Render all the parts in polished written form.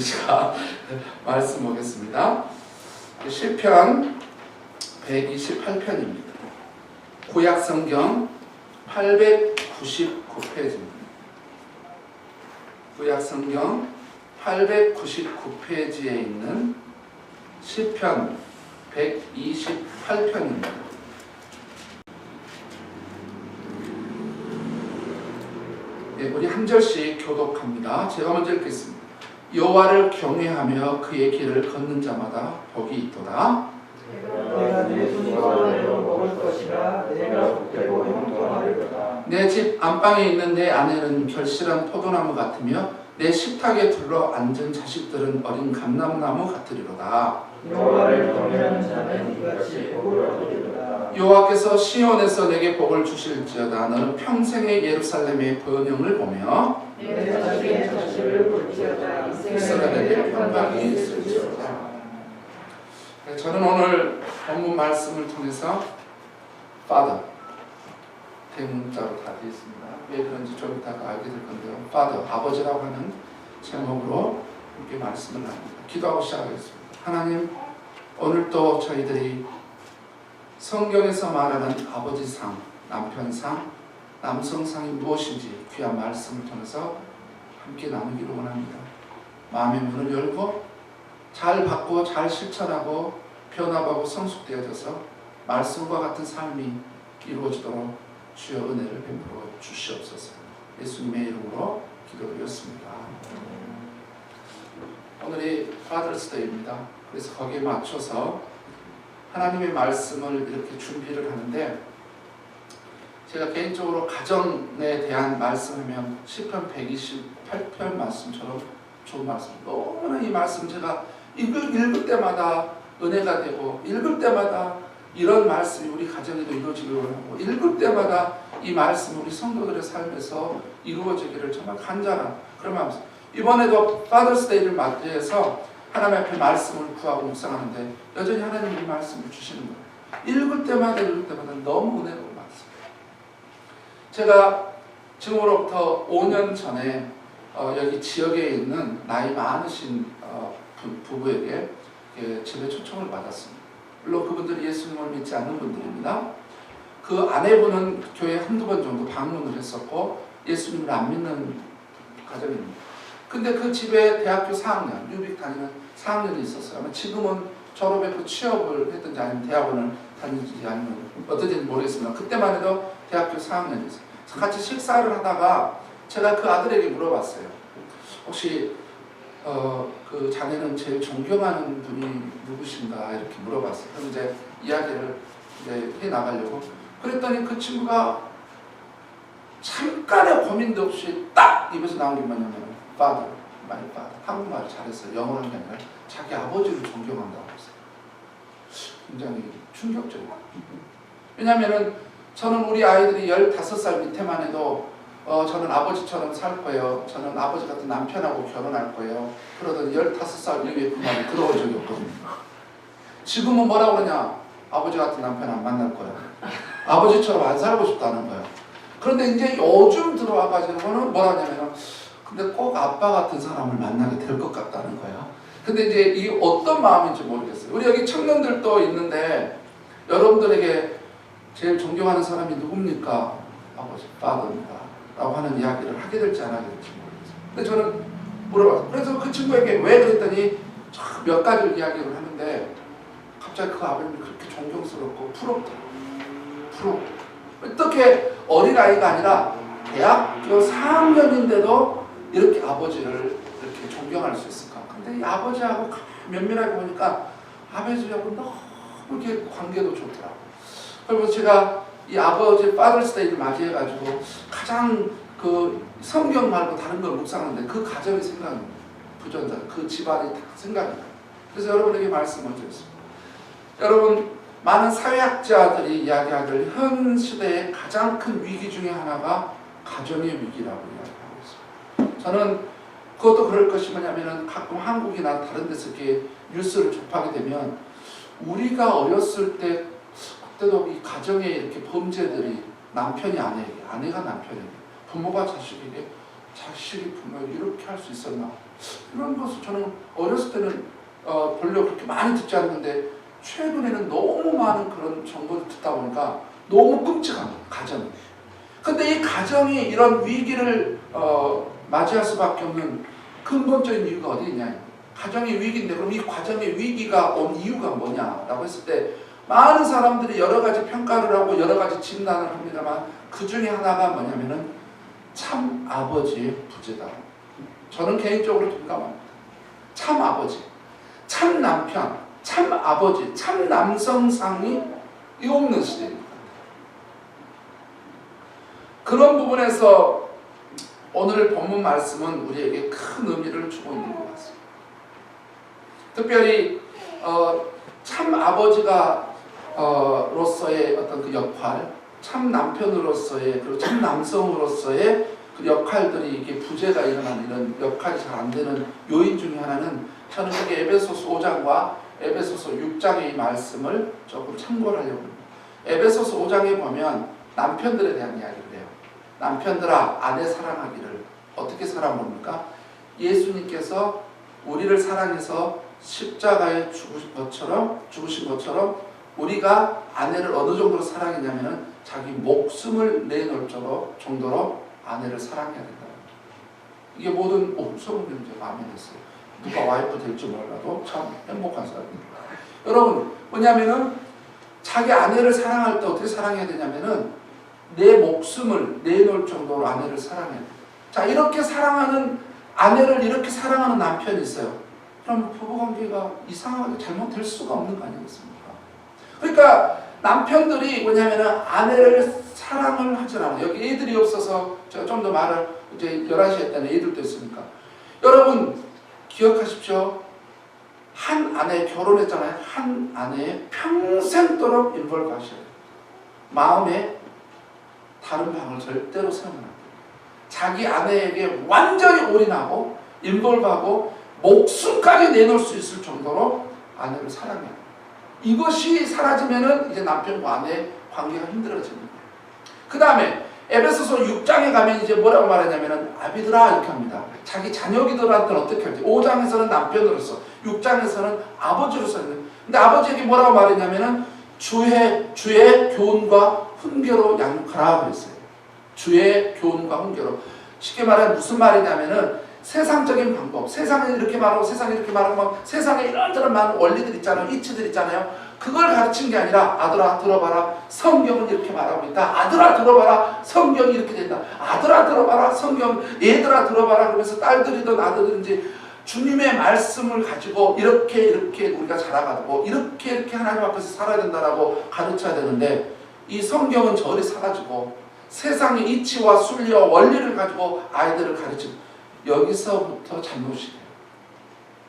제가 말씀 보겠습니다. 시편 128편입니다. 구약성경 899페이지입니다. 구약성경 899페이지에 있는 시편 128편입니다. 우리 한 절씩 교독합니다. 제가 먼저 읽겠습니다. 여호와를 경외하며 그의 길을 걷는 자마다 복이 있도다. 내가 내 손과 내로 먹을 것이라 내가 복되고 형통하리로다. 내 집 안방에 있는 내 아내는 결실한 포도나무 같으며 내 식탁에 둘러 앉은 자식들은 어린 감람나무 같으리로다. 여호와를 경외하는 자는 이같이 복을 얻으리로다. 여호와께서 시온에서 내게 복을 주실지어다. 너는 평생의 예루살렘의 번영을 보며 내 자식의 자식을 볼지어다. 이스라엘의 평강이 있을지어다. 저는 오늘 본문 말씀을 통해서 Father 대문자로 다 되어 있습니다. 왜 그런지 좀 이따가 알게 될 건데요. Father, 아버지라고 하는 제목으로 함께 말씀을 나눕니다. 기도하고 시작하겠습니다. 하나님, 오늘도 저희들이 성경에서 말하는 아버지상, 남편상, 남성상이 무엇인지 귀한 말씀을 통해서 함께 나누기를 원합니다. 마음의 문을 열고 잘 받고 잘 실천하고 변화하고 성숙되어져서 말씀과 같은 삶이 이루어지도록 주여 은혜를 베풀어 주시옵소서. 예수님의 이름으로 기도드렸습니다. 오늘이 Father's Day입니다. 그래서 거기에 맞춰서 하나님의 말씀을 이렇게 준비를 하는데, 제가 개인적으로 가정에 대한 말씀하면 시편 128편 말씀처럼 좋은 말씀, 너무나 이 말씀 제가 읽을 때마다 은혜가 되고, 읽을 때마다 이런 말씀이 우리 가정에도 이루어지기를 원하고, 읽을 때마다 이 말씀이 우리 성도들의 삶에서 이루어지기를 정말 간절한 그런 마음. 이번에도 Father's Day를 맞이해서 하나님 앞에 말씀을 구하고 묵상하는데 여전히 하나님이 이 말씀을 주시는 거예요. 읽을 때마다 너무 은혜로운 말씀. 제가 지금으로부터 5년 전에 여기 지역에 있는 나이 많으신 부부에게 집에 초청을 받았습니다. 물론 그분들이 예수님을 믿지 않는 분들입니다. 그 아내분은 교회 한두 번 정도 방문을 했었고 예수님을 안 믿는 가정입니다. 근데 그 집에 대학교 4학년, 유빅 다니는 4학년이 있었어요. 아마 지금은 졸업했고 취업을 했든지 아니면 대학원을 다니든지 아니면 어떻든지 모르겠습니다. 그때만 해도 대학교 4학년이었어요. 같이 식사를 하다가 제가 그 아들에게 물어봤어요. 혹시 그 자네는 제일 존경하는 분이 누구신가 이렇게 물어봤어요. 그럼 이제 이야기를 해 나가려고. 그랬더니 그 친구가 잠깐의 고민도 없이 딱 입에서 나온 게 뭐냐면 Father, my father. 한국말을 잘했어요. 영어로 한 게 아니라 자기 아버지를 존경한다고 했어요. 굉장히 충격적이에요. 왜냐하면 저는 우리 아이들이 15살 밑에만 해도 저는 아버지처럼 살 거예요. 저는 아버지 같은 남편하고 결혼할 거예요. 그러더니 15살 이후에 그 말이 들어온 적이 없거든요. 지금은 뭐라고 그러냐? 아버지 같은 남편 안 만날 거야. 아버지처럼 안 살고 싶다는 거야. 그런데 이제 요즘 들어와가지고는 뭐라 하냐면 근데 꼭 아빠 같은 사람을 만나게 될 것 같다는 거야. 근데 이제 이 어떤 마음인지 모르겠어요. 우리 여기 청년들도 있는데 여러분들에게 제일 존경하는 사람이 누굽니까? 아버지, father입니다. 라고 하는 이야기를 하게 될지 안 하게 될지 모르겠어요. 근데 저는 물어봤어요. 그래서 그 친구에게 왜 그랬더니 몇 가지를 이야기를 하는데 갑자기 그 아버님이 그렇게 존경스럽고 부럽더라고요. 어떻게 어린아이가 아니라 대학교 4학년인데도 이렇게 아버지를 이렇게 존경할 수 있을까? 근데 이 아버지하고 면밀하게 보니까 아버지하고 너무 이렇게 관계도 좋더라고요. 그리고 제가 이 아버지 Father's Day를 맞이해가지고 가장 그 성경 말고 다른 걸 묵상하는데 그 가정이 생각납니다. 부전자, 그 집안이 다 생각이 나요. 그래서 여러분에게 말씀을 드렸습니다. 여러분, 많은 사회학자들이 이야기하길 현 시대의 가장 큰 위기 중에 하나가 가정의 위기라고 이야기하고 있습니다. 저는 그것도 그럴 것이 뭐냐면 가끔 한국이나 다른 데서 이렇게 뉴스를 접하게 되면 우리가 어렸을 때 그때도 이 가정에 이렇게 범죄들이 남편이 아내에게, 아내가 남편에게, 부모가 자식에게, 자식이 부모에게 이렇게 할 수 있었나? 이런 것을 저는 어렸을 때는 별로 그렇게 많이 듣지 않는데 최근에는 너무 많은 그런 정보를 듣다 보니까 너무 끔찍한 거예요. 가정이. 근데 이 가정이 이런 위기를 맞이할 수밖에 없는 근본적인 이유가 어디 있냐. 가정의 위기인데 그럼 이 가정의 위기가 온 이유가 뭐냐라고 했을 때 많은 사람들이 여러 가지 평가를 하고 여러 가지 진단을 합니다만 그 중에 하나가 뭐냐면은 참 아버지의 부재다. 저는 개인적으로 동감합니다. 참 아버지, 참 남편, 참 아버지, 참 남성상이 없는 시대입니다. 그런 부분에서 오늘 본문 말씀은 우리에게 큰 의미를 주고 있는 것 같습니다. 특별히 참 아버지가 로서의 어떤 그 역할, 참 남편으로서의 그리고 참 남성으로서의 그 역할들이 이게 부재가 일어나는 이런 역할이 잘 안 되는 요인 중에 하나는 저는 여기 에베소서 5장과 에베소서 6장의 이 말씀을 조금 참고를 하려고 합니다. 에베소서 5장에 보면 남편들에 대한 이야기를 해요. 남편들아 아내 사랑하기를 어떻게 사랑합니까? 예수님께서 우리를 사랑해서 십자가에 죽으신 것처럼 우리가 아내를 어느 정도로 사랑했냐면 자기 목숨을 내놓을 정도로 아내를 사랑해야 된다. 이게 모든 성경이 이제 마음에 들었어요. 누가 와이프 될지 몰라도 참 행복한 사람입니다. 여러분 뭐냐면은 자기 아내를 사랑할 때 어떻게 사랑해야 되냐면은 내 목숨을 내놓을 정도로 아내를 사랑해야 돼요. 자 이렇게 사랑하는 아내를 이렇게 사랑하는 남편이 있어요. 그럼 부부관계가 이상하게 잘못될 수가 없는 거 아니겠습니까? 그러니까 남편들이 뭐냐면은 아내를 사랑을 하지 않아요. 여기 애들이 없어서 제가 좀 더 말을 이제 11시에 했다는 애들도 있으니까. 여러분 기억하십시오. 한 아내 결혼했잖아요. 한 아내에 평생도록 인벌브 하셔야 돼요. 마음에 다른 방을 절대로 세우면 안 돼요. 자기 아내에게 완전히 올인하고 인벌브하고 목숨까지 내놓을 수 있을 정도로 아내를 사랑해요. 이것이 사라지면은 이제 남편과 아내의 관계가 힘들어집니다. 그 다음에 에베소서 6장에 가면 이제 뭐라고 말하냐면은 아비들아 이렇게 합니다. 자기 자녀기들한테는 어떻게 할지. 5장에서는 남편으로서, 6장에서는 아버지로서. 근데 아버지에게 뭐라고 말했냐면은 주의 교훈과 훈계로 양육하라 그랬어요. 주의 교훈과 훈계로. 쉽게 말하면 무슨 말이냐면은 세상적인 방법, 세상은 이렇게 말하고 세상이 이렇게 말하고 세상에 이런저런 많은 원리들 있잖아요. 이치들 있잖아요. 그걸 가르친 게 아니라 아들아 들어봐라. 성경은 이렇게 말하고 있다. 아들아 들어봐라. 성경이 이렇게 된다. 아들아 들어봐라. 성경 얘들아 들어봐라. 그러면서 딸들이든 아들든지 주님의 말씀을 가지고 이렇게 우리가 자라가고 이렇게 하나님 앞에서 살아야 된다라고 가르쳐야 되는데 이 성경은 저리 사가지고 세상의 이치와 순리와 원리를 가지고 아이들을 가르치고 여기서부터 잘못이에요.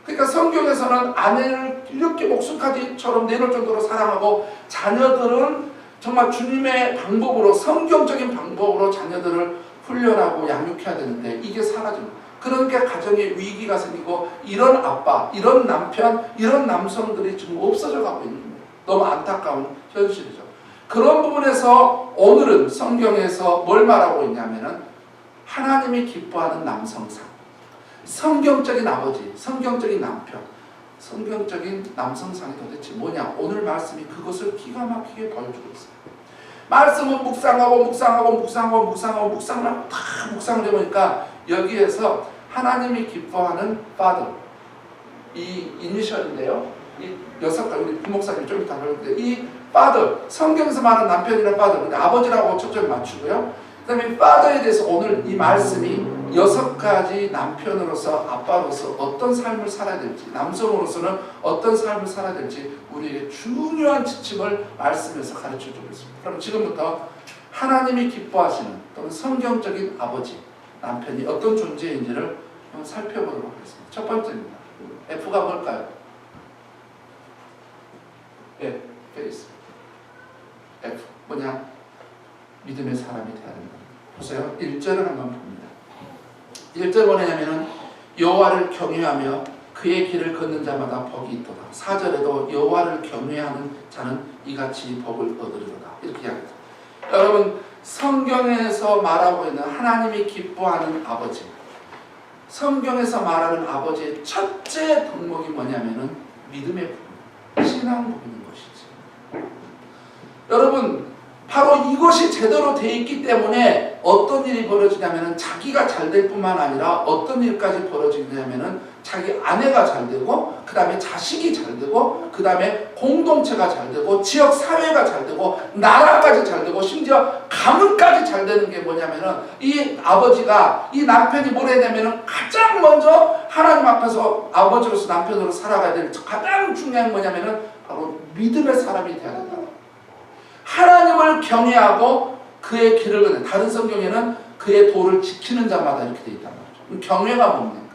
그러니까 성경에서는 아내를 이렇게 목숨까지처럼 내놓을 정도로 사랑하고 자녀들은 정말 주님의 방법으로 성경적인 방법으로 자녀들을 훈련하고 양육해야 되는데 이게 사라집니다. 그러니까 가정에 위기가 생기고 이런 아빠, 이런 남편, 이런 남성들이 지금 없어져 가고 있는 거예요. 너무 안타까운 현실이죠. 그런 부분에서 오늘은 성경에서 뭘 말하고 있냐면은 하나님이 기뻐하는 남성상, 성경적인 아버지, 성경적인 남편, 성경적인 남성상이 도대체 뭐냐? 오늘 말씀이 그것을 기가 막히게 보여주고 있어요. 말씀은 묵상을 다 묵상을 해보니까 여기에서 하나님이 기뻐하는 Father, 이 이니셜인데요. 이 6가지 우리 부목사님 좀 이따 배울 때 이 Father, 성경에서 말하는 남편이란 Father, 근데 아버지라고 초점을 맞추고요. 그 다음에 Father에 대해서 오늘 이 말씀이 6가지 남편으로서 아빠로서 어떤 삶을 살아야 될지, 남성으로서는 어떤 삶을 살아야 될지 우리에게 중요한 지침을 말씀에서 가르쳐주고 있습니다. 그럼 지금부터 하나님이 기뻐하시는 또는 성경적인 아버지, 남편이 어떤 존재인지를 한번 살펴보도록 하겠습니다. 첫 번째입니다. F가 뭘까요? 예, 페이스. F 뭐냐? 믿음의 사람이 되어야 된다. 보세요. 1절을 한번 봅니다. 1절 뭐냐면은 여호와를 경외하며 그의 길을 걷는 자마다 복이 있도다. 4절에도 여호와를 경외하는 자는 이같이 복을 얻으리로다. 이렇게 이야기합니다. 여러분 성경에서 말하고 있는 하나님이 기뻐하는 아버지, 성경에서 말하는 아버지의 첫째 덕목이 뭐냐면은 믿음의 부분, 신앙 부분인 것이지. 여러분, 바로 이것이 제대로 돼 있기 때문에 어떤 일이 벌어지냐면은 자기가 잘 될 뿐만 아니라 어떤 일까지 벌어지냐면은 자기 아내가 잘 되고, 그 다음에 자식이 잘 되고, 그 다음에 공동체가 잘 되고, 지역 사회가 잘 되고, 나라까지 잘 되고, 심지어 가문까지 잘 되는 게 뭐냐면은 이 아버지가, 이 남편이 뭘 해냐면은 가장 먼저 하나님 앞에서 아버지로서 남편으로 살아가야 될 가장 중요한 뭐냐면은 바로 믿음의 사람이 돼야 된다. 하나님을 경외하고 그의 길을 걷는, 다른 성경에는 그의 도를 지키는 자마다 이렇게 돼 있단 말이죠. 경외가 뭡니까?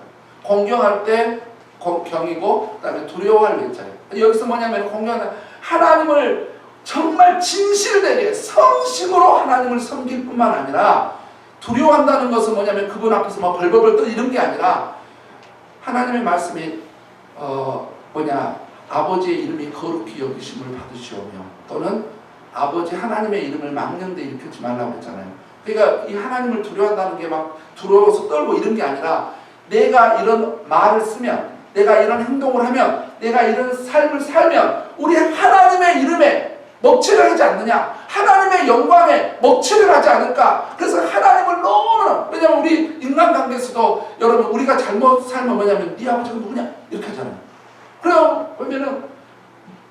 공경할 때 경이고, 그 다음에 두려워할 외자예요. 여기서 뭐냐면 공경하는 하나님을 정말 진실되게 성심으로 하나님을 섬길 뿐만 아니라, 두려워한다는 것은 뭐냐면 그분 앞에서 뭐 벌벌벌 떠 이런 게 아니라 하나님의 말씀이 아버지의 이름이 거룩히 여기심을 받으시오며, 또는 아버지 하나님의 이름을 망령되이 일컫지 말라고 했잖아요. 그러니까 이 하나님을 두려워한다는 게 막 두려워서 떨고 이런 게 아니라, 내가 이런 말을 쓰면, 내가 이런 행동을 하면, 내가 이런 삶을 살면 우리 하나님의 이름에 먹칠을 하지 않느냐, 하나님의 영광에 먹칠을 하지 않을까. 그래서 하나님을 너무나, 왜냐면 우리 인간관계에서도 여러분, 우리가 잘못 살면 뭐냐면 네 아버지가 누구냐 이렇게 하잖아요. 그러면은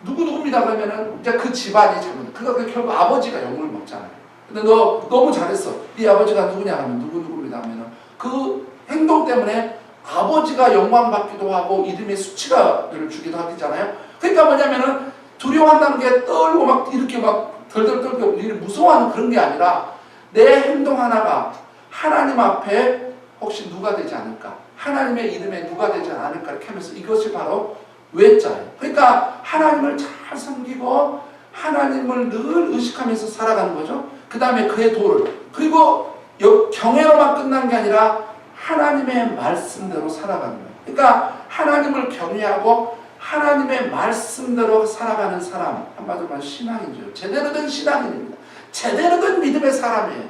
누구입니다 그러면은 이제 그 집안이 잘못, 그러니까 결국 아버지가 영을 먹잖아요. 근데 너 너무 잘했어, 네 아버지가 누구냐 하면 누구입니다 하면은 그 행동 때문에 아버지가 영광받기도 하고 이름의 수치를 주기도 하잖아요. 그러니까 뭐냐면은 두려워한다는 게 떨고 막 이렇게 막 덜덜 떨고 무서워하는 그런 게 아니라, 내 행동 하나가 하나님 앞에 혹시 누가 되지 않을까, 하나님의 이름에 누가 되지 않을까 이렇게 하면서, 이것이 바로 외자예요. 그러니까 하나님을 잘 섬기고 하나님을 늘 의식하면서 살아가는 거죠. 그 다음에 그의 도를, 그리고 경외로만 끝난 게 아니라 하나님의 말씀대로 살아가는 거예요. 그러니까 하나님을 경외하고 하나님의 말씀대로 살아가는 사람, 한마디로 말하면 신앙이죠. 제대로 된 신앙인입니다. 제대로 된 믿음의 사람이에요.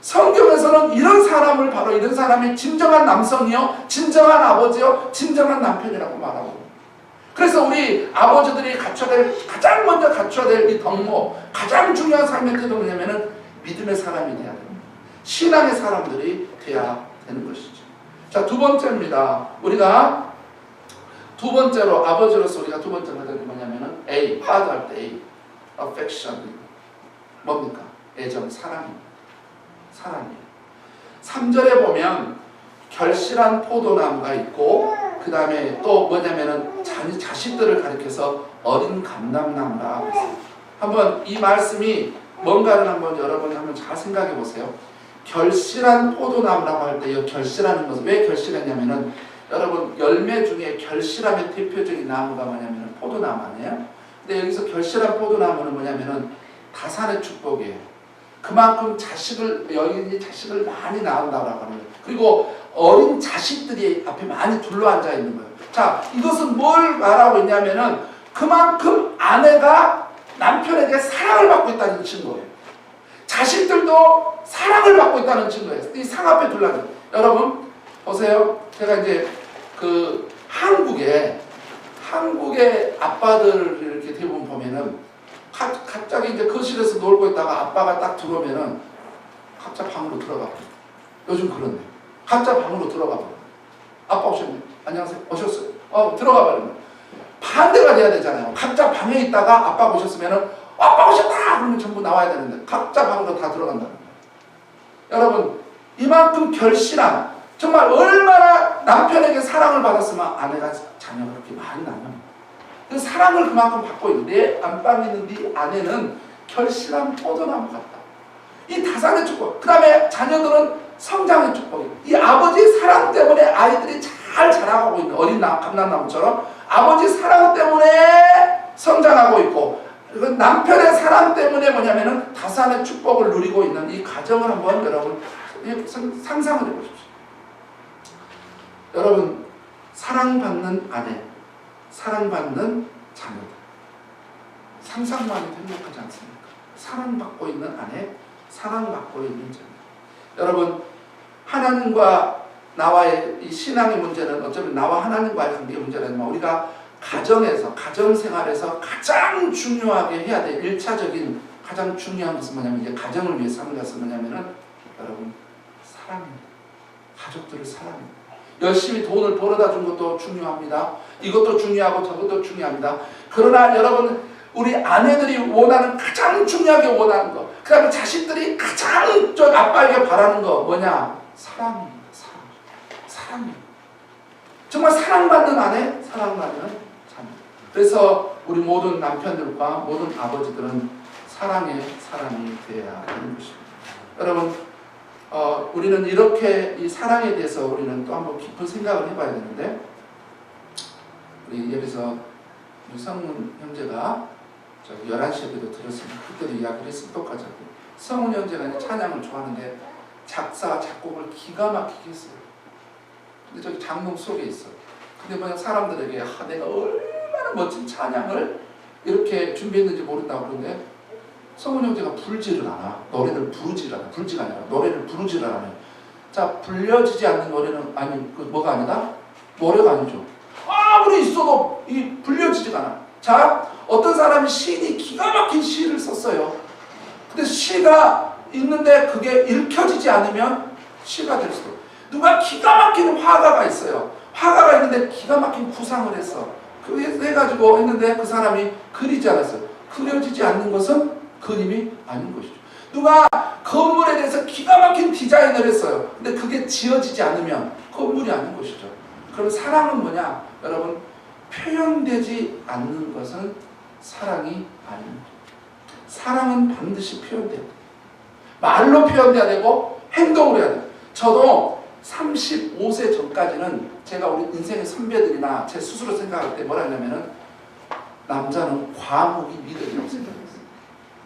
성경에서는 이런 사람을, 바로 이런 사람이 진정한 남성이요, 진정한 아버지요, 진정한 남편이라고 말하고, 그래서 우리 아버지들이 가장 먼저 갖춰야 될 이 덕목, 가장 중요한 삶의 태도는 뭐냐면은 믿음의 사람이 돼야 됩니다. 신앙의 사람들이 돼야 되는 것이죠. 자, 두 번째입니다. 우리가 두 번째로, 아버지로서 우리가 두 번째로 해야 되는 게 뭐냐면은 A, father 할 때 A, affection. 뭡니까? 애정, 사랑입니다. 사랑이에요. 3절에 보면 결실한 포도나무가 있고, 그 다음에 또 뭐냐면은 자식들을 가리켜서 어린 감람나무라 했어요. 한번 이 말씀이 뭔가를 한번 여러분 한번 잘 생각해 보세요. 결실한 포도나무라고 할 때 이 결실하는 것은 왜 결실했냐면은, 여러분 열매 중에 결실함의 대표적인 나무가 뭐냐면은 포도나무 아니에요? 근데 여기서 결실한 포도나무는 뭐냐면은 다산의 축복이에요. 그만큼 여인이 자식을 많이 낳는다고 하는 거예요. 그리고 어린 자식들이 앞에 많이 둘러앉아 있는 거예요. 자, 이것은 뭘 말하고 있냐면은 그만큼 아내가 남편에게 사랑을 받고 있다는 증거예요. 자식들도 사랑을 받고 있다는 증거예요. 이 상 앞에 둘러앉아. 여러분 보세요. 제가 이제 그 한국의 아빠들을 이렇게 대부분 보면은 갑자기 이제 거실에서 놀고 있다가 아빠가 딱 들어오면은 각자 방으로 들어가 버려요. 요즘 그런데 각자 방으로 들어가 버려요. 아빠 오셨네. 안녕하세요. 오셨어요. 들어가 버리면 반대가 돼야 되잖아요. 각자 방에 있다가 아빠 오셨으면은 아빠 오셨다 그러면 전부 나와야 되는데 각자 방으로 다 들어간다는 거예요. 여러분 이만큼 결실한, 정말 얼마나 남편에게 사랑을 받았으면 아내가 자녀가 그렇게 많이 낳는, 그 사랑을 그만큼 받고 있는, 내 안방에 있는 네 아내는 결실한 포도나무 같다. 이 다산의 축복, 그 다음에 자녀들은 성장의 축복이, 이 아버지의 사랑 때문에 아이들이 잘 자라가고 있는, 어린 감람나무처럼 아버지 사랑 때문에 성장하고 있고, 그리고 남편의 사랑 때문에 뭐냐면은 다산의 축복을 누리고 있는 이 가정을 한번 여러분 상상을 해보십시오. 여러분 사랑받는 아내, 사랑받는 자녀들, 상상만 해도 행복하지 않습니까? 사랑받고 있는 아내, 사랑받고 있는 자녀. 여러분 하나님과 나와의 이 신앙의 문제는 어쩌면 나와 하나님과의 관계의 문제라지만 우리가 가정에서, 가정생활에서 가장 중요하게 해야 될 1차적인 가장 중요한 것은 뭐냐면 이제 가정을 위해 사는 것은 뭐냐면은 여러분 사랑입니다. 가족들을 사랑합니다. 열심히 돈을 벌어다 준 것도 중요합니다. 이것도 중요하고 저것도 중요합니다. 그러나 여러분 우리 아내들이 원하는 가장 중요하게 원하는 거, 그 다음에 자식들이 가장 저 아빠에게 바라는 거 뭐냐? 사랑입니다. 사랑입니다. 정말 사랑받는 아내, 사랑받는 자녀. 그래서 우리 모든 남편들과 모든 아버지들은 사랑의 사람이 되어야 하는 것입니다. 여러분 우리는 이렇게 이 사랑에 대해서 우리는 또 한번 깊은 생각을 해봐야 되는데 우리 예를 들어서 성훈 형제가 저기 11시에도 들었습니다. 그때도 이야기를 했으면 똑같이 하고 성훈 형제가 찬양을 좋아하는데 작사, 작곡을 기가 막히게 했어요. 근데 저기 장롱 속에 있어. 근데 뭐냐 사람들에게 내가 얼마나 멋진 찬양을 이렇게 준비했는지 모른다고 그러는데 성훈 형제가 불지를 않아. 노래를 부르지를 않아. 불지가 아니라 노래를 부르지를 않아요. 자, 불려지지 않는 노래는 아니 그 뭐가 아니다? 노래가 아니죠. 아무리 있어도 이 불려지지가 않아. 자, 어떤 사람이 시인이 기가 막힌 시를 썼어요. 근데 시가 있는데 그게 읽혀지지 않으면 시가 될 수도. 누가 기가 막힌 화가가 있어요. 화가가 있는데 기가 막힌 구상을 했어. 그래서 해가지고 했는데 그 사람이 그리지 않았어요. 그려지지 않는 것은 그림이 아닌 것이죠. 누가 건물에 대해서 기가 막힌 디자인을 했어요. 근데 그게 지어지지 않으면 건물이 아닌 것이죠. 그럼 사랑은 뭐냐? 여러분 표현되지 않는 것은 사랑이 아닙니다. 사랑은 반드시 표현돼야 돼요. 말로 표현돼야 되고 행동으로 해야 돼요. 저도 35세 전까지는 제가 우리 인생의 선배들이나 제 스스로 생각할 때 뭐라 하냐면은 남자는 과묵이 미덕이라고 생각했어요.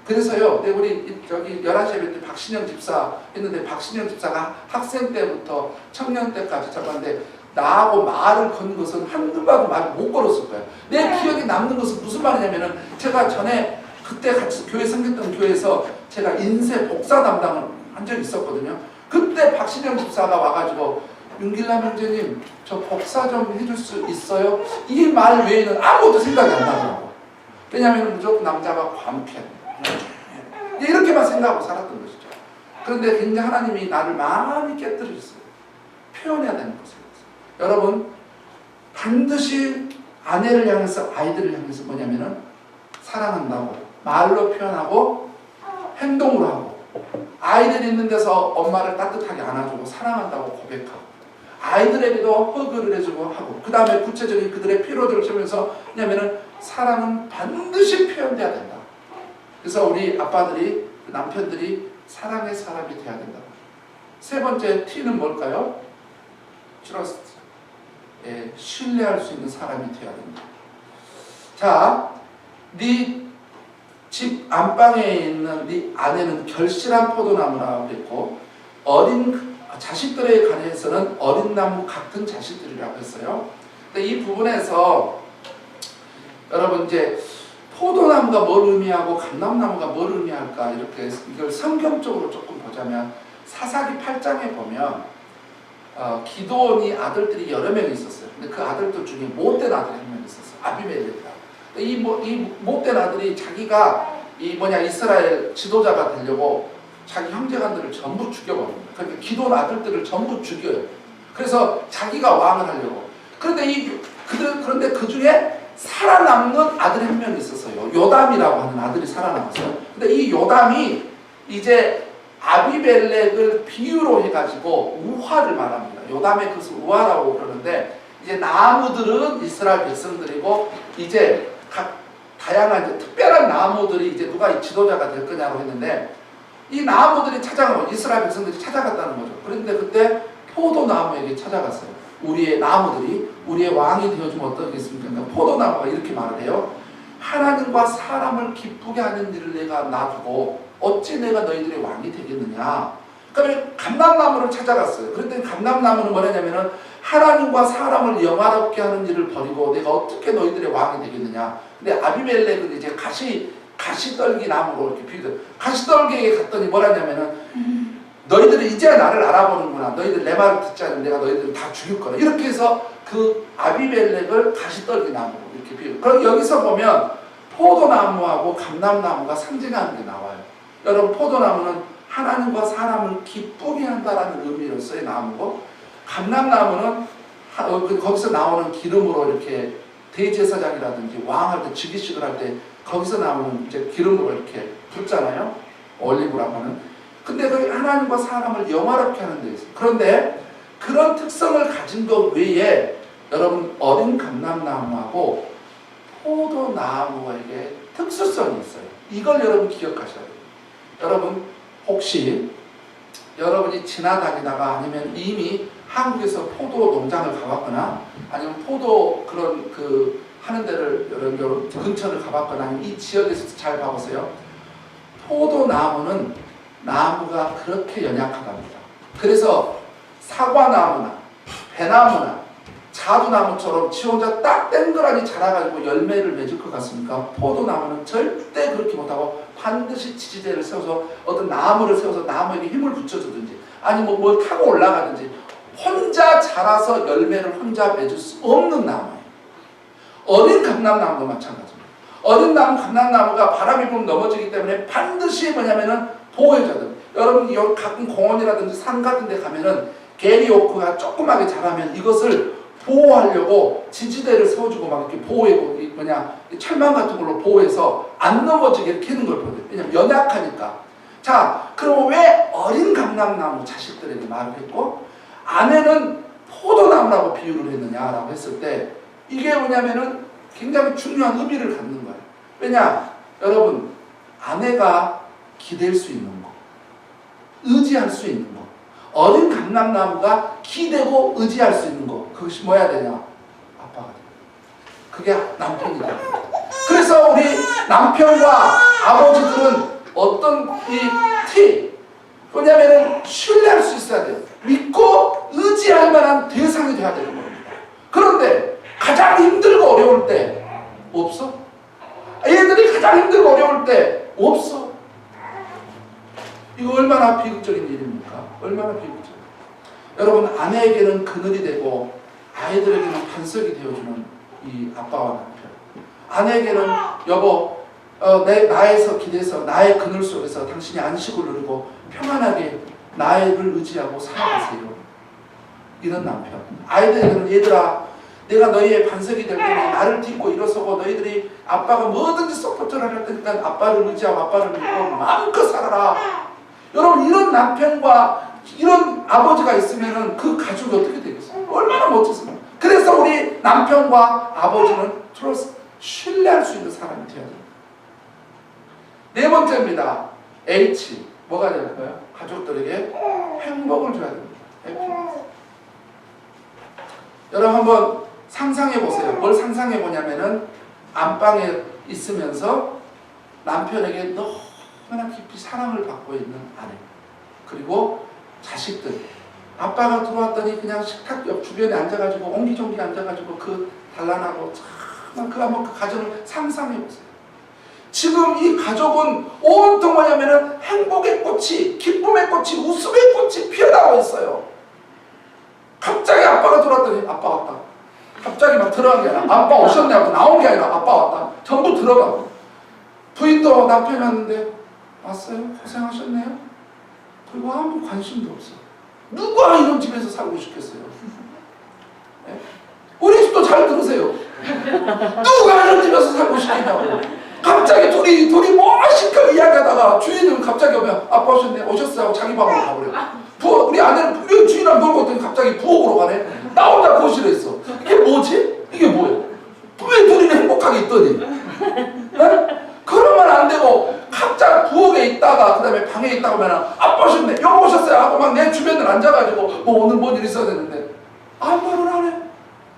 그래서요, 우리 저기 11시 예배 때 박신영 집사 했는데 박신영 집사가 학생 때부터 청년 때까지 잡았는데 나하고 말을 건 것은 한두 번도 말을 못 걸었을 거예요. 내 기억에 남는 것은 무슨 말이냐면은 제가 전에 그때 같이 교회 섬겼던 교회에서 제가 인쇄 복사 담당을 한 적이 있었거든요. 그때 박신영 집사가 와가지고 윤길남 형제님 저 복사 좀 해줄 수 있어요? 이 말 외에는 아무것도 생각이 안 나더라고. 왜냐하면 무조건 남자가 과묵해야 돼. 이렇게만 생각하고 살았던 것이죠. 그런데 굉장히 하나님이 나를 많이 깨뜨리셨어요. 표현해야 되는 것을. 여러분 반드시 아내를 향해서 아이들을 향해서 뭐냐면은 사랑한다고 말로 표현하고 행동으로 하고 아이들이 있는 데서 엄마를 따뜻하게 안아주고 사랑한다고 고백하고 아이들에게도 허그를 해주고 하고 그 다음에 구체적인 그들의 필요들을 채우면서 왜냐면은 사랑은 반드시 표현돼야 된다. 그래서 우리 아빠들이 남편들이 사랑의 사람이 돼야 된다. 세 번째 T는 뭘까요? 트러스트. 예, 신뢰할 수 있는 사람이 되어야 된다. 자, 네 집 안방에 있는 네 아내는 결실한 포도나무라고 그랬고 어린 자식들에 관해서는 어린 나무 같은 자식들이라고 했어요. 근데 이 부분에서 여러분 이제 포도나무가 뭘 의미하고 감람나무가 뭘 의미할까 이렇게 이걸 성경적으로 조금 보자면 사사기 8장에 보면 기드온이 아들들이 여러 명이 있었어요. 근데 그 아들들 중에 못된 아들이 한 명 있었어요. 아비멜렉이다. 이 못된 아들이 자기가 이스라엘 지도자가 되려고 자기 형제간들을 전부 죽여버립니다. 그러니까 기드온 아들들을 전부 죽여요. 그래서 자기가 왕을 하려고. 그런데 그 중에 살아남는 아들이 한 명 있었어요. 요담이라고 하는 아들이 살아남았어요. 근데 이 요담이 이제 아비멜렉을 비유로 해가지고 우화를 말합니다. 요담의 그것을 우화라고 그러는데 이제 나무들은 이스라엘 백성들이고 이제 각 다양한 이제 특별한 나무들이 이제 누가 이 지도자가 될 거냐고 했는데 이 나무들이 찾아가고 이스라엘 백성들이 찾아갔다는 거죠. 그런데 그때 포도나무에게 찾아갔어요. 우리의 나무들이 우리의 왕이 되어주면 어떻겠습니까? 그러니까 포도나무가 이렇게 말을 해요. 하나님과 사람을 기쁘게 하는 일을 내가 놔두고 어찌 내가 너희들의 왕이 되겠느냐. 그러면 감람나무를 찾아갔어요. 그런데 감람나무는 뭐냐면은 하나님과 사람을 영화롭게 하는 일을 버리고 내가 어떻게 너희들의 왕이 되겠느냐. 근데 아비멜렉은 이제 가시떨기 나무로 이렇게 비유돼. 가시떨기에 갔더니 뭐라냐면은 너희들이 이제 나를 알아보는구나. 너희들 내 말을 듣지 않으면 내가 너희들을 다 죽일 거라. 이렇게 해서 그 아비멜렉을 가시떨기 나무 이렇게 비유. 그럼 여기서 보면 포도나무하고 감람나무가 상징하는 게 나와요. 여러분 포도나무는 하나님과 사람을 기쁘게 한다라는 의미로서의 나무고, 감람나무는 거기서 나오는 기름으로 이렇게 대제사장이라든지 왕할 때 즉위식을 할 때 거기서 나오는 이제 기름으로 이렇게 붓잖아요. 올리브라고 하는. 근데 그 하나님과 사람을 영화롭게 하는 데 있어요. 그런데 그런 특성을 가진 것 외에 여러분 어린 감람나무하고 포도나무에게 특수성이 있어요. 이걸 여러분 기억하셔야 돼요. 여러분 혹시 여러분이 지나다니다가 아니면 이미 한국에서 포도 농장을 가봤거나 아니면 포도 그런 그 하는 데를 여러분 근처를 가봤거나 아니면 이 지역에서 잘 봐보세요. 포도나무는 나무가 그렇게 연약하답니다. 그래서 사과나무나 배나무나 자두나무처럼 지 혼자 딱 땡그라니 자라가지고 열매를 맺을 것 같습니까? 포도나무는 절대 그렇게 못하고 반드시 지지대를 세워서 어떤 나무를 세워서 나무에게 힘을 붙여주든지 아니면 뭘 타고 올라가든지 혼자 자라서 열매를 혼자 맺을 수 없는 나무예요. 어린 감람나무도 마찬가지입니다. 어린 나무 감람나무가 바람이 불면 넘어지기 때문에 반드시 뭐냐면은 보호해줘야 됩니다. 여러분 가끔 공원이라든지 산 같은 데 가면은 게리오크가 조그맣게 자라면 이것을 보호하려고 지지대를 세워주고 막 이렇게 보호하고 철망 같은 걸로 보호해서 안 넘어지게 이렇게 하는 걸 보거든요. 왜냐면 연약하니까. 자, 그럼 왜 어린 감람나무 자식들에게 말을 했고 아내는 포도나무라고 비유를 했느냐라고 했을 때 이게 뭐냐면은 굉장히 중요한 의미를 갖는 거예요. 왜냐, 여러분 아내가 기댈 수 있는 거, 의지할 수 있는 거, 어린 감람나무가 기대고 의지할 수 있는 거, 그것이 뭐야 되냐? 아빠가 돼요. 그게 남편이다. 그래서 우리 남편과 아버지들은 어떤 뭐냐면은 신뢰할 수 있어야 돼요. 믿고 의지할 만한 대상이 돼야 되는 겁니다. 그런데 가장 힘들고 어려울 때 없어? 얘들이 가장 힘들고 어려울 때 없어? 이거 얼마나 비극적인 일입니까? 얼마나 비극적이에요. 여러분 아내에게는 그늘이 되고 아이들에게는 반석이 되어주는 이 아빠와 남편. 아내에게는 여보 나에서 기대서 나의 그늘 속에서 당신이 안식을 누리고 평안하게 나를 의지하고 살아가세요. 이런 남편. 아이들에게는 얘들아 내가 너희의 반석이 될 테니 나를 딛고 일어서고 너희들이 아빠가 뭐든지 서포트를 할 테니까 아빠를 의지하고 아빠를 믿고 마음껏 살아라. 여러분 이런 남편과 이런 아버지가 있으면 그 가족이 어떻게 되겠어요? 얼마나 멋졌습니까? 그래서 우리 남편과 아버지는 트러스트, 신뢰할 수 있는 사람이 되어야 됩니다. 네 번째입니다. H. 뭐가 될까요? 가족들에게 행복을 줘야 됩니다. 해피니스. 여러분 한번 상상해 보세요. 뭘 상상해 보냐면은 안방에 있으면서 남편에게 너무나 깊이 사랑을 받고 있는 아내, 그리고 자식들. 아빠가 들어왔더니 그냥 식탁 옆 주변에 앉아가지고 옹기종기 앉아가지고 그 단란하고 참 그 가정을 상상해 보세요. 지금 이 가족은 온통 뭐냐면은 행복의 꽃이, 기쁨의 꽃이, 웃음의 꽃이 피어나고 있어요. 갑자기 아빠가 들어왔더니 아빠 왔다. 갑자기 막 들어간 게 아니라 아빠 오셨냐고 나온 게 아니라 아빠 왔다. 전부 들어가고. 부인도 남편이 왔는데 왔어요? 고생하셨네요? 그리고 아무 관심도 없어. 누가 이런 집에서 살고 싶겠어요? 네? 우리 집도 잘 들으세요. 누가 이런 집에서 살고 싶겠냐고. 갑자기 둘이 멋있게 이야기하다가 주인은 갑자기 오면 아빠 오셨어요 하고 자기 방으로 가버려. 우리 아내는 우리 주인이랑 놀고 있더니 갑자기 부엌으로 가네. 나 혼자 거실에 있어. 이게 뭐지? 이게 뭐예요? 왜 둘이 행복하게 있더니? 네? 그러면 안 되고 각자 부엌에 있다가 그 다음에 방에 있다가 하면 아빠 오셨네 여보 오셨어요 하고 막 내 주변을 앉아가지고 뭐 오늘 뭔 일 있어야 되는데 아무 말을 안 해.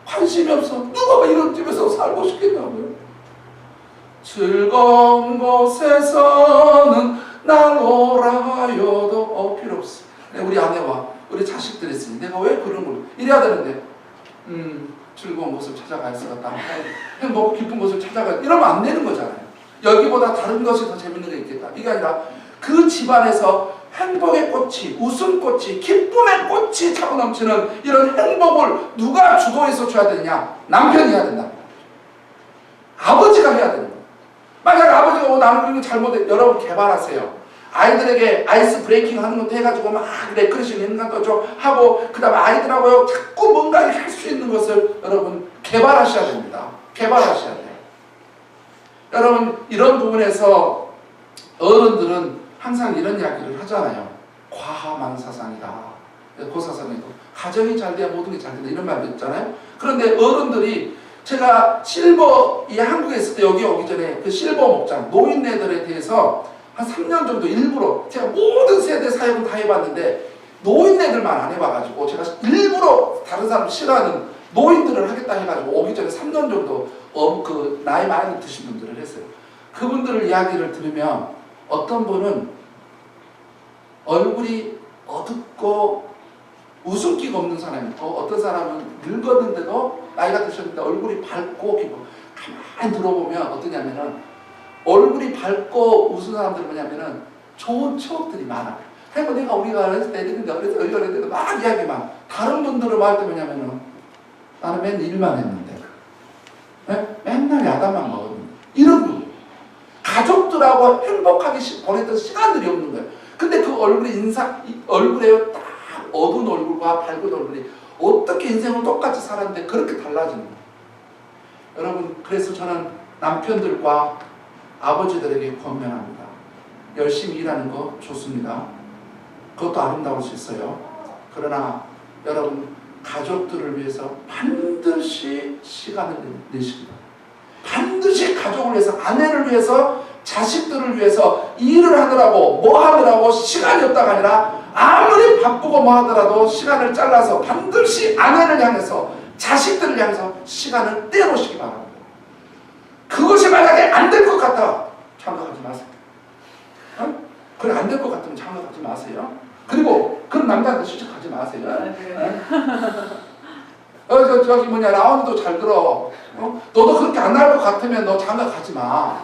관심이 없어. 누가 이런 집에서 살고 싶겠냐고요. 즐거운 곳에서는 날 오라 하여도 필요 없어. 우리 아내와 우리 자식들이 있으니 내가 왜 그런 걸 이래야 되는데 즐거운 곳을 찾아가야겠다. 행복 기쁜 곳을 찾아가 이러면 안 되는 거잖아요. 여기보다 다른 것이 더 재밌는 게 있겠다. 이게 아니라 그 집안에서 행복의 꽃이, 웃음꽃이, 기쁨의 꽃이 차고 넘치는 이런 행복을 누가 주도해서 줘야 되느냐? 남편이 해야 된다. 아버지가 해야 되는 거예요. 만약 아버지가 나는 이거 잘못해, 여러분 개발하세요. 아이들에게 아이스 브레이킹 하는 것도 해가지고 막 레크레이션 있는 것도 좀 하고, 그 다음에 아이들하고 자꾸 뭔가 이렇게 할 수 있는 것을 여러분 개발하셔야 됩니다. 개발하셔야 돼요. 여러분 이런 부분에서 어른들은 항상 이런 이야기를 하잖아요. 과하망사상이다. 고사상이고 가정이 잘 돼야 모든 게 잘 된다 이런 말도 있잖아요. 그런데 어른들이 제가 실버 이 한국에 있을 때 여기 오기 전에 그 실버 목장 노인네들에 대해서 한 3년 정도 일부러 제가 모든 세대 사역을 다 해봤는데 노인네들만 안 해봐가지고 제가 일부러 다른 사람 싫어하는 노인들을 하겠다 해가지고 오기 전에 3년 정도 그 나이 많이 드신 분들을 했어요. 그분들을 이야기를 들으면 어떤 분은 얼굴이 어둡고 웃음기가 없는 사람이 있고 어떤 사람은 늙었는데도 나이가 드셨는데 얼굴이 밝고 기고 가만히 들어보면 어떠냐면은 얼굴이 밝고 웃은 사람들은 뭐냐면은 좋은 추억들이 많아. 그러니까 내가 우리가 어렸을 때 이랬는데 어렸을 때 어렸을 때 막 이야기만 다른 분들은 뭐 할 때 뭐냐면은 나는 맨 일만 했는데 네? 맨날 야단만 먹었는데 이런 분 가족들하고 행복하게 보냈던 시간들이 없는 거예요. 근데 그 얼굴의 얼굴에 딱 어두운 얼굴과 밝은 얼굴이 어떻게 인생을 똑같이 살았는데 그렇게 달라지는 거예요. 여러분 그래서 저는 남편들과 아버지들에게 권면합니다. 열심히 일하는 거 좋습니다. 그것도 아름다울 수 있어요. 그러나 여러분 가족들을 위해서 반드시 시간을 내십니다. 반드시 가족을 위해서, 아내를 위해서, 자식들을 위해서 일을 하느라고 뭐 하느라고 시간이 없다가 아니라 아무리 바쁘고 뭐 하더라도 시간을 잘라서 반드시 아내를 향해서 자식들을 향해서 시간을 떼놓으시기 바랍니다. 그것이 만약에 안 될 것 같다 참석하지 마세요. 어? 그래 안 될 것 같으면 참석하지 마세요. 그리고 그런 남자한테 수직하지 마세요. 저기 뭐냐 라운도 잘 들어. 너도 그렇게 안 할 것 같으면 너 장가 가지 마.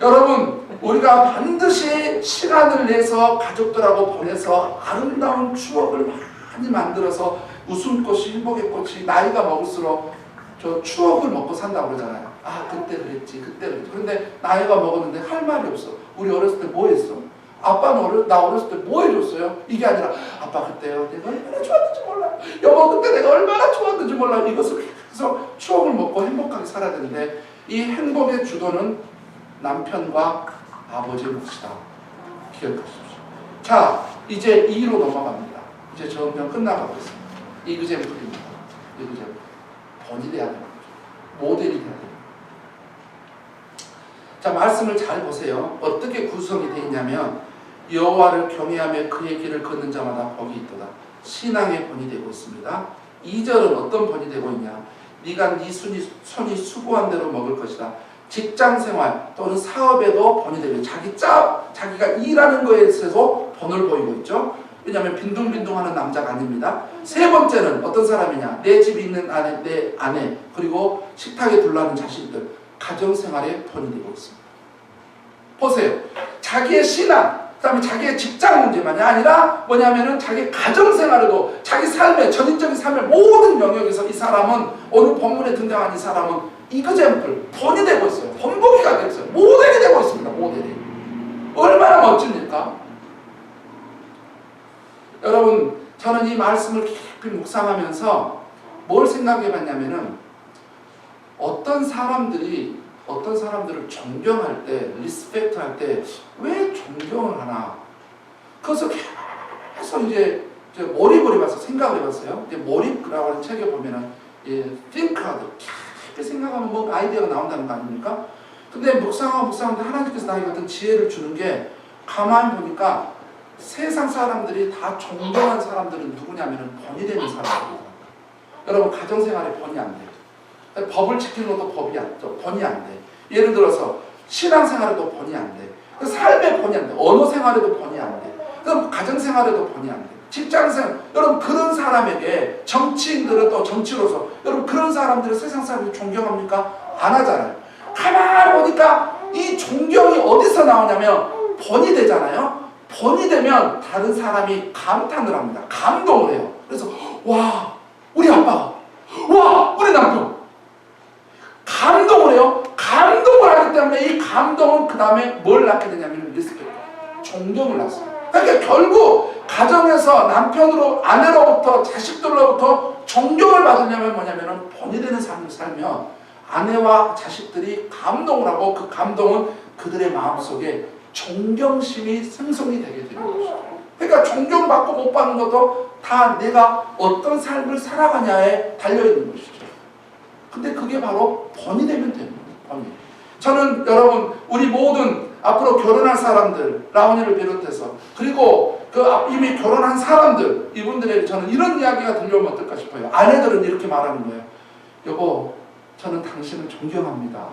여러분 우리가 반드시 시간을 내서 가족들하고 보내서 아름다운 추억을 많이 만들어서 웃음꽃이 행복의 꽃이 나이가 먹을수록 저 추억을 먹고 산다고 그러잖아요. 아 그때 그랬지 그때 그랬지. 그런데 나이가 먹었는데 할 말이 없어. 우리 어렸을 때 뭐 했어? 아빠는 나 어렸을 때 뭐 해줬어요? 이게 아니라 아빠 그때요 내가 얼마나 좋았는지 몰라. 여보 그때 내가 얼마나 좋았는지 몰라. 이것을 계속 추억을 먹고 행복하게 살아야 되는데 이 행복의 주도는 남편과 아버지의 몫이다. 기억하십시오. 자 이제 2로 넘어갑니다. 이제 점점 끝나가고 있습니다. 이그잼플입니다. 이그잼플. 본이 돼야 되는 거죠. 모델이 돼야 됩니다. 자 말씀을 잘 보세요. 어떻게 구성이 되어 있냐면 여호와를 경외하며 그의 길을 걷는 자마다 복이 있도다. 신앙의 본이 되고 있습니다. 2절은 어떤 본이 되고 있냐. 네가 네 손이 수고한 대로 먹을 것이다. 직장생활 또는 사업에도 본이 되고 자기가 일하는 거에 있어서 본을 보이고 있죠. 왜냐하면 빈둥빈둥하는 남자가 아닙니다. 세 번째는 어떤 사람이냐. 내 집에 있는 아내, 내 아내 그리고 식탁에 둘러있는 자식들 가정생활에 본이 되고 있습니다. 보세요. 자기의 신앙 그 다음에 자기의 직장 문제만이 아니라 뭐냐면은 자기 가정생활에도 자기 삶의 전인적인 삶의 모든 영역에서 이 사람은 오늘 본문에 등장한 이 사람은 이그잼플 본이 되고 있어요. 본보기가 되고 있어요. 모델이 되고 있습니다. 모델이. 얼마나 멋집니까? 여러분 저는 이 말씀을 깊이 묵상하면서 뭘 생각해 봤냐면은 어떤 사람들을 존경할 때, 리스펙트 할 때 왜 존경을 하나? 그래서 계속 이제 몰입을 해봐서 생각을 해봤어요. 이제 몰입이라고 하는 책에 보면은 띵크하드 깊게 생각하면 뭐 아이디어가 나온다는 거 아닙니까? 근데 묵상하는데 하나님께서 나에게 어떤 지혜를 주는 게 가만히 보니까 세상 사람들이 다 존경한 사람들은 누구냐면은 본이 되는 사람들이에요. 여러분 가정생활에 본이 안 돼요. 법을 지키는 것도 본이 안 돼. 예를 들어서 신앙생활에도 본이 안 돼. 삶에 본이 안 돼. 언어 생활에도 본이 안 돼. 그럼 가정생활에도 본이 안 돼. 직장생활. 여러분 그런 사람에게 정치인들은 또 정치로서 여러분 그런 사람들을 세상 사람들이 존경합니까? 안 하잖아요. 가만히 보니까 이 존경이 어디서 나오냐면 번이 되잖아요. 번이 되면 다른 사람이 감탄을 합니다. 감동을 해요. 그래서 와 우리 아빠가, 와 우리 남편, 감동을 해요. 감동을 하기 때문에 이 감동은 그 다음에 뭘 낳게 되냐면 리스펙트, 존경을 낳습니다. 그러니까 결국 가정에서 남편으로, 아내로부터, 자식들로부터 존경을 받으려면 뭐냐면 번이 되는 삶을 살면 아내와 자식들이 감동을 하고 그 감동은 그들의 마음속에 존경심이 생성이 되게 되는 것이죠. 그러니까 존경받고 못 받는 것도 다 내가 어떤 삶을 살아가냐에 달려있는 것이죠. 근데 그게 바로 번이 되면 됩니다. 번이. 저는 여러분 우리 모든 앞으로 결혼할 사람들, 라온이를 비롯해서 그리고 그 이미 결혼한 사람들, 이분들에게 저는 이런 이야기가 들려오면 어떨까 싶어요. 아내들은 이렇게 말하는 거예요. 여보, 저는 당신을 존경합니다.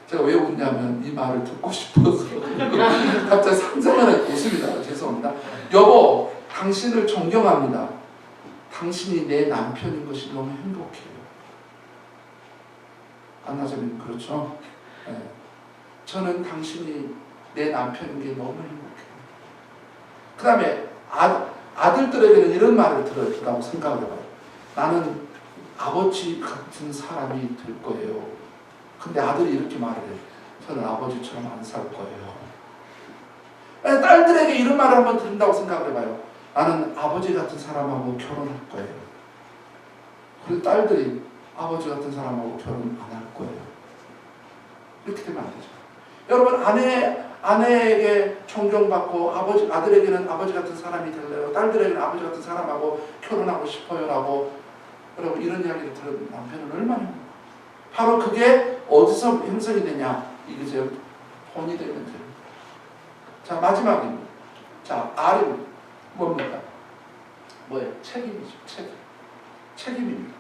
제가 왜 웃냐면 이 말을 듣고 싶어서 갑자기 상상하는 웃음이 나요. 죄송합니다. 여보, 당신을 존경합니다. 당신이 내 남편인 것이 너무 행복해요. 안나자님 그렇죠? 네. 저는 당신이 내 남편인 게 너무 행복해요. 그 다음에 아들들에게는 이런 말을 들었다고 생각을 해봐요. 나는 아버지 같은 사람이 될 거예요. 근데 아들이 이렇게 말을 해요. 저는 아버지처럼 안 살 거예요. 딸들에게 이런 말을 한번 듣는다고 생각을 해봐요. 나는 아버지 같은 사람하고 결혼할 거예요. 그리고 딸들이 아버지 같은 사람하고 결혼 안 할 거예요. 이렇게 되면 안 되죠. 여러분 아내에게 존경받고 아들에게는 아버지 같은 사람이 될래요. 딸들에게는 아버지 같은 사람하고 결혼하고 싶어요라고 여러분 이런 이야기를 들은 남편은 얼마나 행복해요. 바로 그게 어디서 형성이 되냐? 이게 이제 본이 되면 돼요. 자 마지막입니다. 자 R은 뭡니까? 뭐예요? 책임이죠. 책임입니다.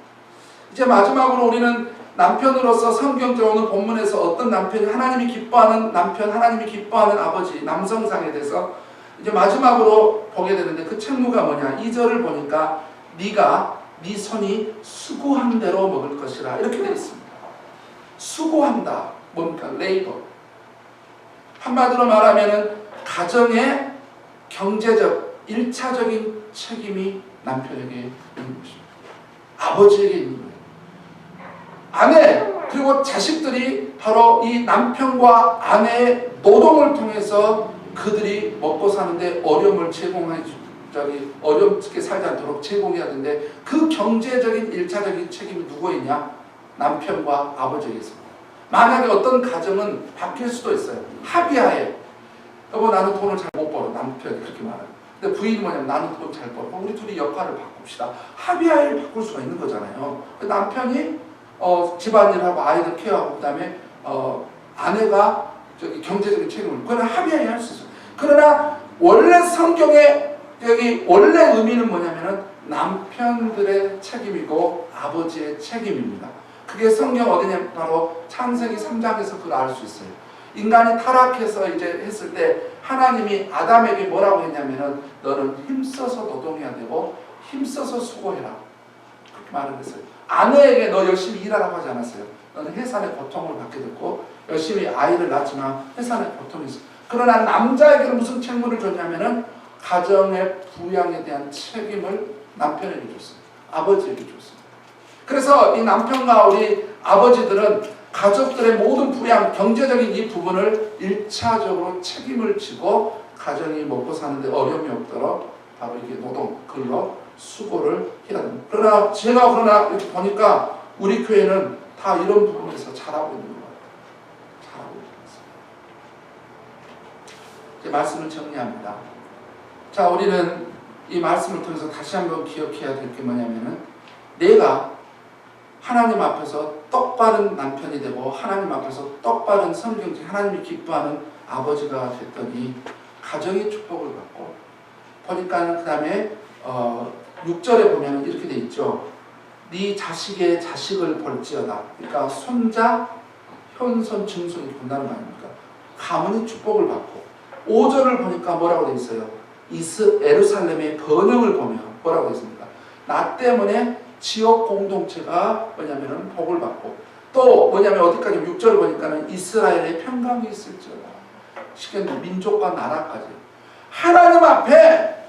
이제 마지막으로 우리는 남편으로서 성경적으로 본문에서 어떤 남편이 하나님이 기뻐하는 남편, 하나님이 기뻐하는 아버지, 남성상에 대해서 이제 마지막으로 보게 되는데 그 책무가 뭐냐? 2절을 보니까 네가 네 손이 수고한 대로 먹을 것이라 이렇게 되어 있습니다. 수고한다. 뭡니까? 레이버. 한마디로 말하면은 가정의 경제적, 1차적인 책임이 남편에게 있는 것입니다. 아버지에게 있는 거예요. 아내 그리고 자식들이 바로 이 남편과 아내의 노동을 통해서 그들이 먹고 사는데 어려움을 어렵게 살지 않도록 제공해야 되는데 그 경제적인 1차적인 책임이 누구에 있냐? 남편과 아버지에게 있습니다. 만약에 어떤 가정은 바뀔 수도 있어요. 합의하에 여보 나는 돈을 잘 못 벌어. 남편이 그렇게 말해요. 근데 부인이 뭐냐면 나는 돈 잘 벌어. 우리 둘이 역할을 바꿉시다. 합의하에 바꿀 수가 있는 거잖아요. 남편이 집안일하고 아이들 케어하고 그 다음에 아내가 경제적인 책임을 그건 합의하에 할 수 있어요. 그러나 원래 성경의 원래 의미는 뭐냐면은 남편들의 책임이고 아버지의 책임입니다. 그게 성경 어디냐 바로 창세기 3장에서 그걸 알 수 있어요. 인간이 타락해서 이제 했을 때 하나님이 아담에게 뭐라고 했냐면은 너는 힘써서 노동해야 되고 힘써서 수고해라 그렇게 말을 했어요. 아내에게 너 열심히 일하라고 하지 않았어요. 너는 해산의 고통을 받게 됐고 열심히 아이를 낳지만 해산의 고통이 있어. 그러나 남자에게는 무슨 책무를 줬냐면은 가정의 부양에 대한 책임을 남편에게 줬어요. 아버지에게 줬어요. 그래서 이 남편과 우리 아버지들은 가족들의 모든 부양, 경제적인 이 부분을 1차적으로 책임을 지고 가정이 먹고 사는데 어려움이 없도록 바로 이게 노동, 근로, 수고를 해야 됩니다. 그러나 이렇게 보니까 우리 교회는 다 이런 부분에서 잘하고 있는 것 같아요. 잘하고 있는 것 같습니다. 이제 말씀을 정리합니다. 자, 우리는 이 말씀을 통해서 다시 한번 기억해야 될 게 뭐냐면은 내가 하나님 앞에서 똑바른 남편이 되고 하나님 앞에서 똑바른 성경적 하나님이 기뻐하는 아버지가 됐더니 가정의 축복을 받고 보니까 그 다음에 6절에 보면 이렇게 돼 있죠. 네 자식의 자식을 볼지어다. 그러니까 손자, 현손, 증손이 본다는 거 아닙니까? 가문이 축복을 받고 5절을 보니까 뭐라고 돼 있어요? 예루살렘의 번영을 보면 뭐라고 돼 있습니까? 나 때문에 지역 공동체가 뭐냐면은 복을 받고 또 뭐냐면 어디까지 6절을 보니까는 이스라엘의 평강이 있을지어다. 쉽게 민족과 나라까지 하나님 앞에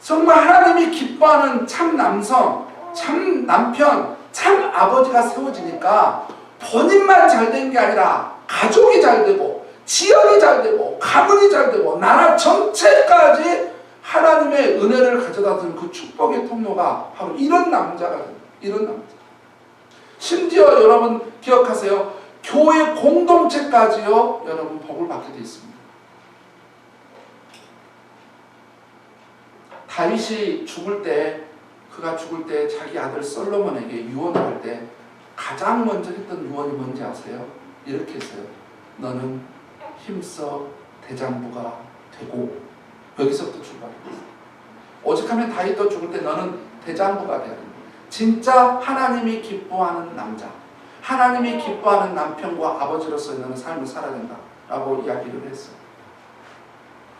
정말 하나님이 기뻐하는 참 남성, 참 남편, 참 아버지가 세워지니까 본인만 잘된 게 아니라 가족이 잘 되고 지역이 잘 되고 가문이 잘 되고 나라 전체까지 하나님의 은혜를 가져다 주는 그 축복의 통로가 바로 이런 남자가 됩니다. 이런 남자. 심지어 여러분 기억하세요. 교회 공동체까지요, 여러분 복을 받게 되어 있습니다. 다윗이 죽을 때, 그가 죽을 때 자기 아들 솔로몬에게 유언을 할 때 가장 먼저 했던 유언이 뭔지 아세요? 이렇게 했어요. 너는 힘써 대장부가 되고, 여기서부터 출발했어요. 오직하면 다윗도 죽을 때 너는 대장부가 되야 된다. 진짜 하나님이 기뻐하는 남자, 하나님이 기뻐하는 남편과 아버지로서 너는 삶을 살아야 된다 라고 이야기를 했어요.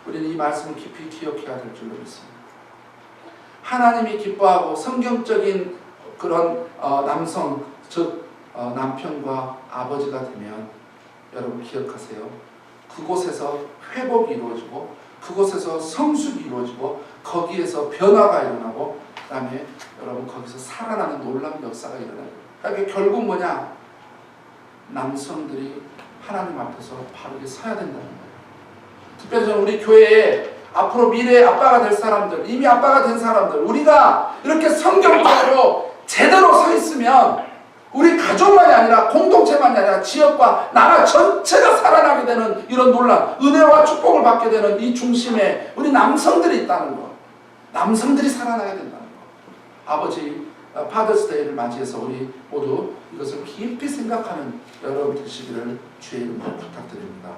우리는 이 말씀을 깊이 기억해야 될 줄로 믿습니다. 하나님이 기뻐하고 성경적인 그런 남성, 즉 남편과 아버지가 되면 여러분 기억하세요. 그곳에서 회복이 이루어지고 그곳에서 성숙이 이루어지고 거기에서 변화가 일어나고 그 다음에 여러분 거기서 살아나는 놀라운 역사가 일어나요. 그러니까 결국 뭐냐? 남성들이 하나님 앞에서 바르게 서야 된다는 거예요. 특별히 저는 우리 교회에 앞으로 미래의 아빠가 될 사람들, 이미 아빠가 된 사람들, 우리가 이렇게 성경적으로 제대로 서 있으면 우리 가족만이 아니라 공동체만이 아니라 지역과 나라 전체가 살아나게 되는 이런 놀란 은혜와 축복을 받게 되는 이 중심에 우리 남성들이 있다는 것, 남성들이 살아나게 된다는 것. 아버지 파더스데이를 맞이해서 우리 모두 이것을 깊이 생각하는 여러분 되시기를 주의 이름으로 부탁드립니다.